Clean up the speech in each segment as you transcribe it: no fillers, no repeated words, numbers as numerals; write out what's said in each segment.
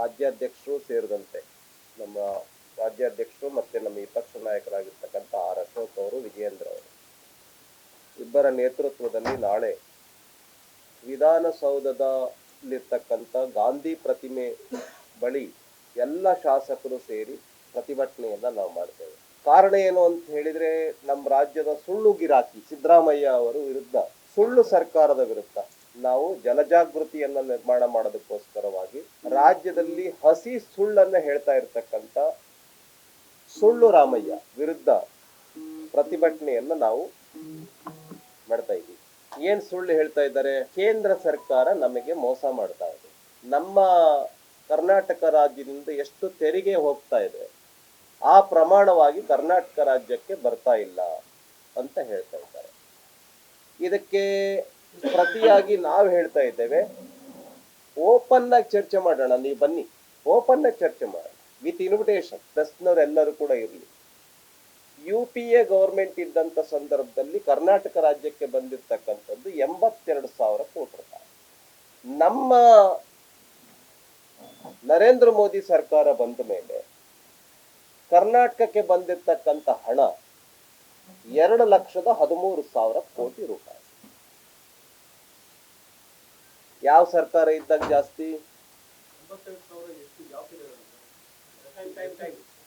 ರಾಜ್ಯಾಧ್ಯಕ್ಷರು ಸೇರಿದಂತೆ ನಮ್ಮ ರಾಜ್ಯಾಧ್ಯಕ್ಷರು ಮತ್ತೆ ನಮ್ಮ ವಿಪಕ್ಷ ನಾಯಕರಾಗಿರ್ತಕ್ಕಂಥ ಆರ್ ಅಶೋಕ್ ಅವರು, ವಿಜಯೇಂದ್ರ ಅವರು ಇಬ್ಬರ ನೇತೃತ್ವದಲ್ಲಿ ನಾಳೆ ವಿಧಾನಸೌಧದಲ್ಲಿರ್ತಕ್ಕಂಥ ಗಾಂಧಿ ಪ್ರತಿಮೆ ಬಳಿ ಎಲ್ಲ ಶಾಸಕರು ಸೇರಿ ಪ್ರತಿಭಟನೆಯನ್ನ ನಾವು ಮಾಡ್ತೇವೆ. ಕಾರಣ ಏನು ಅಂತ ಹೇಳಿದ್ರೆ, ನಮ್ಮ ರಾಜ್ಯದ ಸುಳ್ಳು ಗಿರಾಕಿ ಸಿದ್ದರಾಮಯ್ಯ ಅವರ ವಿರುದ್ಧ, ಸುಳ್ಳು ಸರ್ಕಾರದ ವಿರುದ್ಧ ನಾವು ಜನಜಾಗೃತಿಯನ್ನ ನಿರ್ಮಾಣ ಮಾಡೋದಕ್ಕೋಸ್ಕರವಾಗಿ ರಾಜ್ಯದಲ್ಲಿ ಹಸಿ ಸುಳ್ಳನ್ನ ಹೇಳ್ತಾ ಇರ್ತಕ್ಕಂಥ ಸುಳ್ಳು ರಾಮಯ್ಯ ವಿರುದ್ಧ ಪ್ರತಿಭಟನೆಯನ್ನ ನಾವು ಮಾಡ್ತಾ ಇದ್ದೀವಿ. ಏನ್ ಸುಳ್ಳು ಹೇಳ್ತಾ ಇದ್ದಾರೆ? ಕೇಂದ್ರ ಸರ್ಕಾರ ನಮಗೆ ಮೋಸ ಮಾಡ್ತಾ ಇದೆ, ನಮ್ಮ ಕರ್ನಾಟಕ ರಾಜ್ಯದಿಂದ ಎಷ್ಟು ತೆರಿಗೆ ಹೋಗ್ತಾ ಇದೆ ಆ ಪ್ರಮಾಣವಾಗಿ ಕರ್ನಾಟಕ ರಾಜ್ಯಕ್ಕೆ ಬರ್ತಾ ಇಲ್ಲ ಅಂತ ಹೇಳ್ತಾ ಇದ್ದಾರೆ. ಇದಕ್ಕೆ ಪ್ರತಿಯಾಗಿ ನಾವು ಹೇಳ್ತಾ ಇದ್ದೇವೆ, ಓಪನ್ ಆಗಿ ಚರ್ಚೆ ಮಾಡೋಣ, ನೀವು ಬನ್ನಿ, ಓಪನ್ ಆಗಿ ಚರ್ಚೆ ಮಾಡೋಣ ವಿತ್ ಇನ್ವಿಟೇಷನ್, ಪ್ರೆಸ್ನವರೆಲ್ಲರೂ ಕೂಡ ಇರಲಿ. UPA ಗವರ್ಮೆಂಟ್ ಇದ್ದಂತ ಸಂದರ್ಭದಲ್ಲಿ ಕರ್ನಾಟಕ ರಾಜ್ಯಕ್ಕೆ ಬಂದಿರತಕ್ಕಂಥದ್ದು 82,000 ಕೋಟಿ ರೂಪಾಯಿ. ನಮ್ಮ ನರೇಂದ್ರ ಮೋದಿ ಸರ್ಕಾರ ಬಂದ ಮೇಲೆ ಕರ್ನಾಟಕಕ್ಕೆ ಬಂದಿರತಕ್ಕಂಥ ಹಣ 2,13,000 ಕೋಟಿ ರೂಪಾಯಿ. ಯಾವ ಸರ್ಕಾರ ಇದ್ದಾಗ ಜಾಸ್ತಿ?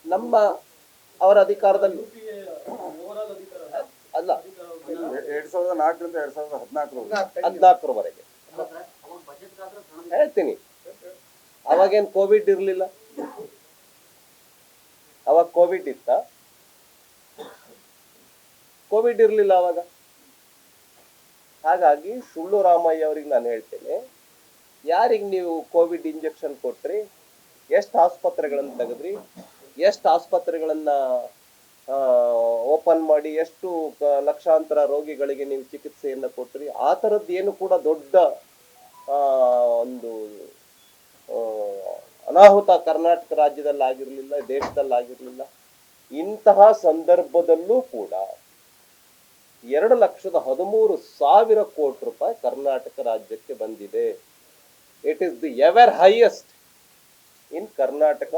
ನಮ್ಮ ಅವರ ಅಧಿಕಾರದಲ್ಲಿ ಅಲ್ಲ, 2004ರಿಂದ 2014ರವರೆಗೆ ಹೇಳ್ತೀನಿ. ಅವಾಗೇನ್ ಕೋವಿಡ್ ಇರ್ಲಿಲ್ಲ? ಅವಾಗ ಕೋವಿಡ್ ಇತ್ತ? ಕೋವಿಡ್ ಇರ್ಲಿಲ್ಲ ಅವಾಗ. ಹಾಗಾಗಿ ಸುಳ್ಳು ರಾಮಯ್ಯ ಅವ್ರಿಗೆ ನಾನು ಹೇಳ್ತೇನೆ, ಯಾರಿಗೆ ನೀವು ಕೋವಿಡ್ ಇಂಜೆಕ್ಷನ್ ಕೊಟ್ರಿ, ಎಷ್ಟು ಆಸ್ಪತ್ರೆಗಳನ್ನ ತೆಗೆದ್ರಿ, ಎಷ್ಟು ಆಸ್ಪತ್ರೆಗಳನ್ನ ಓಪನ್ ಮಾಡಿ ಎಷ್ಟು ಲಕ್ಷಾಂತರ ರೋಗಿಗಳಿಗೆ ನೀವು ಚಿಕಿತ್ಸೆಯನ್ನ ಕೊಟ್ರಿ, ಆ ಥರದ್ದು ಏನು ಕೂಡ ದೊಡ್ಡ ಒಂದು ಅನಾಹುತ ಕರ್ನಾಟಕ ರಾಜ್ಯದಲ್ಲಿ ಆಗಿರ್ಲಿಲ್ಲ, ದೇಶದಲ್ಲಿ ಆಗಿರ್ಲಿಲ್ಲ. ಇಂತಹ ಸಂದರ್ಭದಲ್ಲೂ ಕೂಡ 2,13,000 ಕೋಟಿ ರೂಪಾಯಿ ಕರ್ನಾಟಕ ರಾಜ್ಯಕ್ಕೆ ಬಂದಿದೆ. It is the ever highest in Karnataka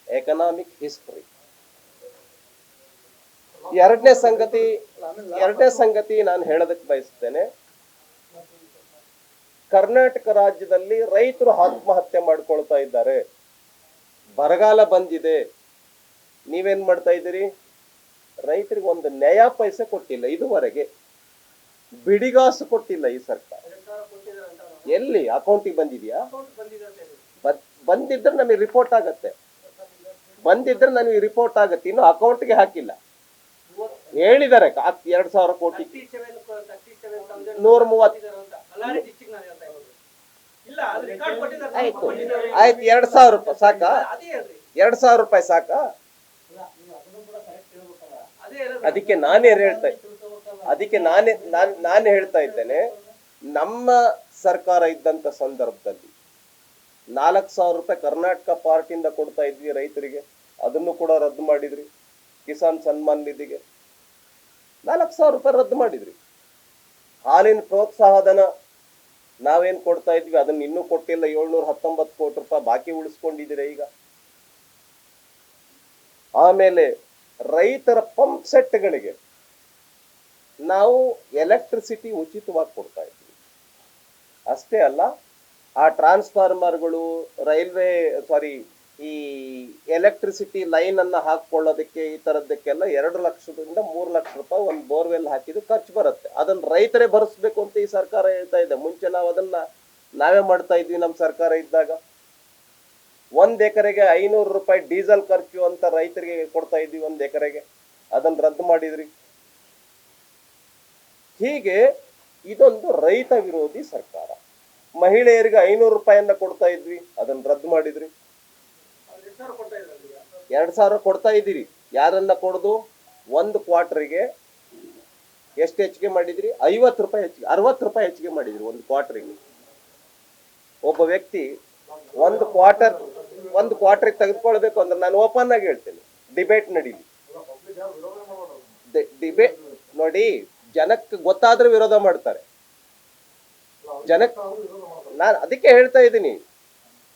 economic history. ಎರಡನೇ ಸಂಗತಿ ನಾನು ಹೇಳೋದಕ್ಕೆ ಬಯಸ್ತೇನೆ, ಕರ್ನಾಟಕ ರಾಜ್ಯದಲ್ಲಿ ರೈತರು ಆತ್ಮಹತ್ಯೆ ಮಾಡ್ಕೊಳ್ತಾ ಇದ್ದಾರೆ. ಬರಗಾಲ ಬಂದಿದೆ, ನೀವೇನ್ ಮಾಡ್ತಾ ಇದ್ದೀರಿ? ರೈತರಿಗೆ ಒಂದು ನಯಾ ಪೈಸೆ ಕೊಟ್ಟಿಲ್ಲ, ಇದುವರೆಗೆ ಬಿಡಿಗಾಸು ಕೊಟ್ಟಿಲ್ಲ ಈ ಸರ್ಕಾರ. ಎಲ್ಲಿ ಅಕೌಂಟಿಗೆ ಬಂದಿದ್ಯಾ? ಬಂದಿದ್ರೆ ನಮಗೆ ರಿಪೋರ್ಟ್ ಆಗತ್ತೆ, ಇನ್ನು ಅಕೌಂಟ್ಗೆ ಹಾಕಿಲ್ಲ. ಹೇಳಿದ್ದಾರೆ 2,000 ಕೋಟಿ, 130. ಆಯ್ತು 2,000 ರೂಪಾಯಿ ಸಾಕಾ? 2,000 ರೂಪಾಯಿ ಸಾಕಾ? ಅದಕ್ಕೆ ನಾನೇ ಹೇಳ್ತಾ ಇದ್ದೇನೆ, ನಮ್ಮ ಸರ್ಕಾರ ಇದ್ದಂತ ಸಂದರ್ಭದಲ್ಲಿ 4,000 ರೂಪಾಯಿ ಕರ್ನಾಟಕ ಪಾರ್ಟಿಯಿಂದ ಕೊಡ್ತಾ ಇದ್ವಿ ರೈತರಿಗೆ, ಅದನ್ನು ಕೂಡ ರದ್ದು ಮಾಡಿದ್ರಿ. ಕಿಸಾನ್ ಸನ್ಮಾನ್ ನಿಧಿಗೆ 4,000 ರೂಪಾಯಿ ರದ್ದು ಮಾಡಿದ್ರಿ. ಹಾಲಿನ ಪ್ರೋತ್ಸಾಹಧನ ನಾವೇನ್ ಕೊಡ್ತಾ ಇದ್ವಿ ಅದನ್ನ ಇನ್ನೂ ಕೊಟ್ಟಿಲ್ಲ, 719 ಕೋಟಿ ರೂಪಾಯಿ ಬಾಕಿ ಉಳಿಸ್ಕೊಂಡಿದ್ದೀರಾ ಈಗ. ಆಮೇಲೆ ರೈತರ ಪಂಪ್ ಸೆಟ್ಗಳಿಗೆ ನಾವು ಎಲೆಕ್ಟ್ರಿಸಿಟಿ ಉಚಿತವಾಗಿ ಕೊಡ್ತಾ ಇದ್ವಿ. ಅಷ್ಟೇ ಅಲ್ಲ, ಆ ಟ್ರಾನ್ಸ್ಫಾರ್ಮರ್ಗಳು, ಈ ಎಲೆಕ್ಟ್ರಿಸಿಟಿ ಲೈನ್ ಅನ್ನ ಹಾಕೊಳ್ಳೋದಕ್ಕೆ ಈ ತರದಕ್ಕೆಲ್ಲ 2 ಲಕ್ಷದಿಂದ 3 ಲಕ್ಷ ರೂಪಾಯಿ ಒಂದು ಬೋರ್ವೆಲ್ ಹಾಕಿದ್ದು ಖರ್ಚು ಬರುತ್ತೆ. ಅದನ್ನ ರೈತರೇ ಭರಿಸ್ಬೇಕು ಅಂತ ಈ ಸರ್ಕಾರ ಹೇಳ್ತಾ ಇದೆ. ಮುಂಚೆ ನಾವು ಅದನ್ನ ನಾವೇ ಮಾಡ್ತಾ ಇದ್ವಿ ನಮ್ಮ ಸರ್ಕಾರ ಇದ್ದಾಗ. 1 ಎಕರೆಗೆ 500 ರೂಪಾಯಿ ಡೀಸೆಲ್ ಖರ್ಚು ಅಂತ ರೈತರಿಗೆ ಕೊಡ್ತಾ ಇದ್ವಿ 1 ಎಕರೆಗೆ, ಅದನ್ನ ರದ್ದು ಮಾಡಿದ್ರಿ. ಹೀಗೆ ಇದೊಂದು ರೈತ ವಿರೋಧಿ ಸರ್ಕಾರ. ಮಹಿಳೆಯರಿಗೆ 500 ರೂಪಾಯಿಯನ್ನ ಕೊಡ್ತಾ ಇದ್ವಿ, ಅದನ್ನ ರದ್ದು ಮಾಡಿದ್ರಿ. 2,000 ಕೊಡ್ತಾ ಇದ್ದೀರಿ. ಯಾರನ್ನ ಕೊಡೋದು? 1 ಕ್ವಾರ್ಟರ್ಗೆ ಎಷ್ಟು ಹೆಚ್ಚಿಗೆ ಮಾಡಿದ್ರಿ? 50 ರೂಪಾಯಿ ಹೆಚ್ಚಿಗೆ, 60 ರೂಪಾಯಿ ಹೆಚ್ಚಿಗೆ ಮಾಡಿದ್ರಿ 1 ಕ್ವಾರ್ಟರ್ಗೆ. ಒಬ್ಬ ವ್ಯಕ್ತಿ 1 ಕ್ವಾರ್ಟರ್ ತೆಗೆದುಕೊಳ್ಬೇಕು ಅಂದ್ರೆ ನಾನು ಓಪನ್ ಆಗಿ ಹೇಳ್ತೇನೆ, ಡಿಬೇಟ್ ನಡೀಲಿ. ಡಿಬೇಟ್ ನೋಡಿ, ಜನಕ್ಕೆ ಗೊತ್ತಾದ್ರೆ ವಿರೋಧ ಮಾಡ್ತಾರೆ. ನಾನು ಅದಕ್ಕೆ ಹೇಳ್ತಾ ಇದ್ದೀನಿ,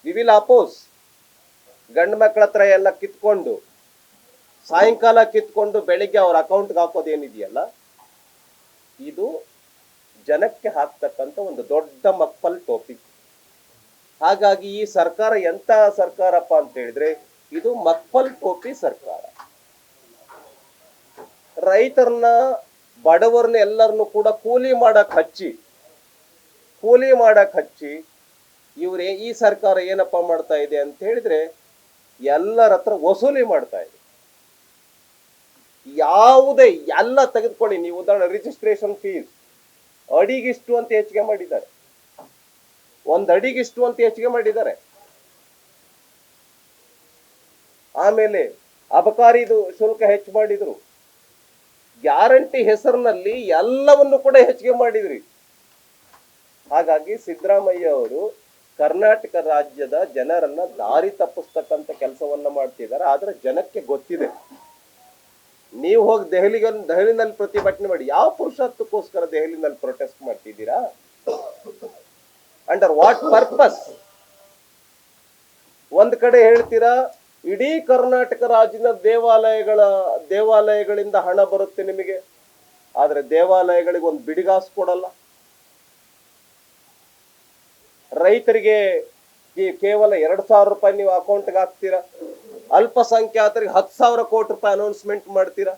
ವಿ ವಿಲ್ ಅಪೋಸ್. ಗಂಡು ಮಕ್ಕಳ ಹತ್ರ ಎಲ್ಲ ಕಿತ್ಕೊಂಡು ಸಾಯಂಕಾಲ ಕಿತ್ಕೊಂಡು ಬೆಳಿಗ್ಗೆ ಅವ್ರ ಅಕೌಂಟ್ಗೆ ಹಾಕೋದೇನಿದೆಯಲ್ಲ, ಇದು ಜನಕ್ಕೆ ಹಾಕ್ತಕ್ಕಂಥ ಒಂದು ದೊಡ್ಡ ಮಕ್ಕಲ್ ಟೋಪಿ. ಹಾಗಾಗಿ ಈ ಸರ್ಕಾರ ಎಂತ ಸರ್ಕಾರಪ್ಪ ಅಂತ ಹೇಳಿದ್ರೆ, ಇದು ಮಕ್ಕಲ್ ಟೋಪಿ ಸರ್ಕಾರ. ರೈತರನ್ನ, ಬಡವರನ್ನ ಎಲ್ಲರನ್ನು ಕೂಡ ಕೂಲಿ ಮಾಡಕ್ ಹಚ್ಚಿ ಇವ್ರೆ ಈ ಸರ್ಕಾರ ಏನಪ್ಪಾ ಮಾಡ್ತಾ ಇದೆ ಅಂತ ಹೇಳಿದ್ರೆ, ಎಲ್ಲರ ಹತ್ರ ವಸೂಲಿ ಮಾಡ್ತಾ ಇದೆ. ಯಾವುದೇ ಎಲ್ಲ ತೆಗೆದುಕೊಳ್ಳಿ ನೀವು, ಉದಾಹರಣೆ ರಿಜಿಸ್ಟ್ರೇಷನ್ ಫೀಸ್ ಅಡಿಗಿಷ್ಟು ಅಂತ ಹೆಚ್ಚಿಗೆ ಮಾಡಿದ್ದಾರೆ, ಒಂದ್ ಅಡಿಗಿಷ್ಟು ಅಂತ ಹೆಚ್ಚಿಗೆ ಮಾಡಿದ್ದಾರೆ. ಆಮೇಲೆ ಅಬಕಾರಿದು ಶುಲ್ಕ ಹೆಚ್ಚು ಮಾಡಿದ್ರು. ಗ್ಯಾರಂಟಿ ಹೆಸರಿನಲ್ಲಿ ಎಲ್ಲವನ್ನು ಕೂಡ ಹೆಚ್ಚಿಗೆ ಮಾಡಿದ್ರಿ. ಹಾಗಾಗಿ ಸಿದ್ದರಾಮಯ್ಯ ಅವರು ಕರ್ನಾಟಕ ರಾಜ್ಯದ ಜನರನ್ನ ದಾರಿ ತಪ್ಪಿಸ್ತಕ್ಕಂಥ ಕೆಲಸವನ್ನ ಮಾಡ್ತಿದ್ದಾರೆ. ಆದ್ರೆ ಜನಕ್ಕೆ ಗೊತ್ತಿದೆ. ನೀವು ಹೋಗಿ ದೆಹಲಿನಲ್ಲಿ ಪ್ರತಿಭಟನೆ ಮಾಡಿ, ಯಾವ ಪುರುಷತ್ವಕ್ಕೋಸ್ಕರ ದೆಹಲಿನಲ್ಲಿ ಪ್ರೊಟೆಸ್ಟ್ ಮಾಡ್ತಿದ್ದೀರಾ? Under what purpose? ಒಂದ್ ಕಡೆ ಹೇಳ್ತೀರಾ ಇಡೀ ಕರ್ನಾಟಕ ರಾಜ್ಯದ ದೇವಾಲಯಗಳಿಂದ ಹಣ ಬರುತ್ತೆ ನಿಮಗೆ, ಆದ್ರೆ ದೇವಾಲಯಗಳಿಗೆ ಒಂದು ಬಿಡಿಗಾಸು ಕೊಡಲ್ಲ. ರೈತರಿಗೆ ಕೇವಲ 2,000 ರೂಪಾಯಿ ನೀವು ಅಕೌಂಟ್ಗೆ ಹಾಕ್ತೀರಾ. ಅಲ್ಪಸಂಖ್ಯಾತರಿಗೆ 10,000 ಕೋಟಿ ರೂಪಾಯಿ ಅನೌನ್ಸ್ಮೆಂಟ್ ಮಾಡ್ತೀರಾ.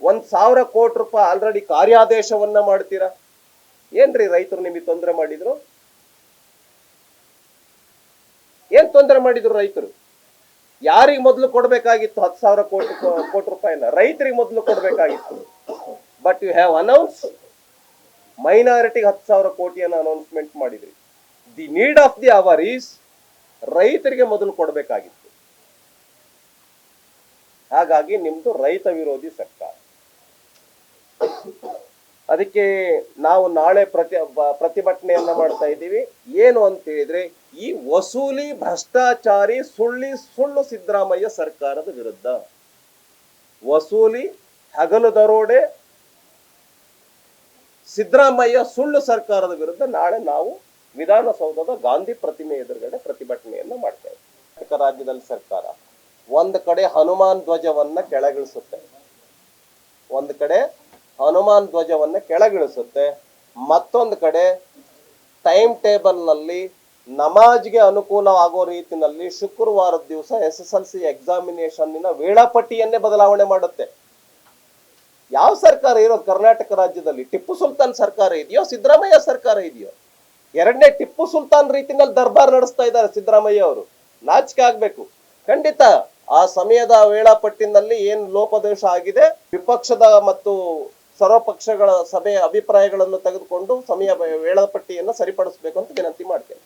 1,000 ಕೋಟಿ ರೂಪಾಯಿ ಆಲ್ರೆಡಿ ಕಾರ್ಯಾದೇಶವನ್ನ ಮಾಡ್ತೀರಾ. ಏನ್ರಿ ರೈತರು ನಿಮಗೆ ತೊಂದರೆ ಮಾಡಿದ್ರು? ಏನ್ ತೊಂದರೆ ಮಾಡಿದ್ರು ರೈತರು? ಯಾರಿಗೆ ಮೊದಲು ಕೊಡ್ಬೇಕಾಗಿತ್ತು 10,000 ಕೋಟಿ ರೂಪಾಯಿನ? ರೈತರಿಗೆ ಮೊದಲು ಕೊಡ್ಬೇಕಾಗಿತ್ತು. ಬಟ್ ಯು ಹ್ಯಾವ್ ಅನೌನ್ಸ್ ಮೈನಾರಿಟಿಗೆ 10,000 ಕೋಟಿಯನ್ನು ಅನೌನ್ಸ್ಮೆಂಟ್ ಮಾಡಿದ್ರಿ. The need of the hour is ರೈತರಿಗೆ ಮೊದಲು ಕೊಡಬೇಕಾಗಿತ್ತು. ಹಾಗಾಗಿ ನಿಮ್ದು ರೈತ ವಿರೋಧಿ ಸರ್ಕಾರ. ಅದಕ್ಕೆ ನಾವು ನಾಳೆ ಪ್ರತಿಭಟನೆಯನ್ನ ಮಾಡ್ತಾ ಇದ್ದೀವಿ. ಏನು ಅಂತ ಹೇಳಿದ್ರೆ, ಈ ವಸೂಲಿ ಭ್ರಷ್ಟಾಚಾರಿ ಸುಳ್ಳು ಸಿದ್ದರಾಮಯ್ಯ ಸರ್ಕಾರದ ವಿರುದ್ಧ, ವಸೂಲಿ ಹಗಲು ದರೋಡೆ ಸಿದ್ದರಾಮಯ್ಯ ಸುಳ್ಳು ಸರ್ಕಾರದ ವಿರುದ್ಧ ನಾಳೆ ನಾವು ವಿಧಾನಸೌಧದ ಗಾಂಧಿ ಪ್ರತಿಮೆ ಎದುರುಗಡೆ ಪ್ರತಿಭಟನೆಯನ್ನ ಮಾಡ್ತೇವೆ. ಕರ್ನಾಟಕ ರಾಜ್ಯದಲ್ಲಿ ಸರ್ಕಾರ ಒಂದು ಕಡೆ ಹನುಮಾನ್ ಧ್ವಜವನ್ನ ಕೆಳಗಿಳಿಸುತ್ತೆ, ಮತ್ತೊಂದು ಕಡೆ ಟೈಮ್ ಟೇಬಲ್ ನಲ್ಲಿ ನಮಾಜ್ಗೆ ಅನುಕೂಲ ಆಗೋ ರೀತಿಯಲ್ಲಿ ಶುಕ್ರವಾರದ ದಿವಸ SSLC ಎಕ್ಸಾಮಿನೇಷನ್ ವೇಳಾಪಟ್ಟಿಯನ್ನೇ ಬದಲಾವಣೆ ಮಾಡುತ್ತೆ. ಯಾವ ಸರ್ಕಾರ ಇರೋದು ಕರ್ನಾಟಕ ರಾಜ್ಯದಲ್ಲಿ? ಟಿಪ್ಪು ಸುಲ್ತಾನ್ ಸರ್ಕಾರ ಇದೆಯೋ, ಸಿದ್ದರಾಮಯ್ಯ ಸರ್ಕಾರ ಇದೆಯೋ? ಎರಡನೇ ಟಿಪ್ಪು ಸುಲ್ತಾನ್ ರೀತಿನಲ್ಲಿ ದರ್ಬಾರ್ ನಡೆಸ್ತಾ ಇದ್ದಾರೆ ಸಿದ್ದರಾಮಯ್ಯ ಅವರು. ನಾಚಿಕೆ ಆಗ್ಬೇಕು. ಖಂಡಿತ ಆ ಸಮಯದ ವೇಳಾಪಟ್ಟಿನಲ್ಲಿ ಏನ್ ಲೋಪದೋಷ ಆಗಿದೆ, ವಿಪಕ್ಷದ ಮತ್ತು ಸರ್ವಪಕ್ಷಗಳ ಸಭೆಯ ಅಭಿಪ್ರಾಯಗಳನ್ನು ತೆಗೆದುಕೊಂಡು ವೇಳಾಪಟ್ಟಿಯನ್ನು ಸರಿಪಡಿಸಬೇಕು ಅಂತ ವಿನಂತಿ ಮಾಡ್ತೇನೆ.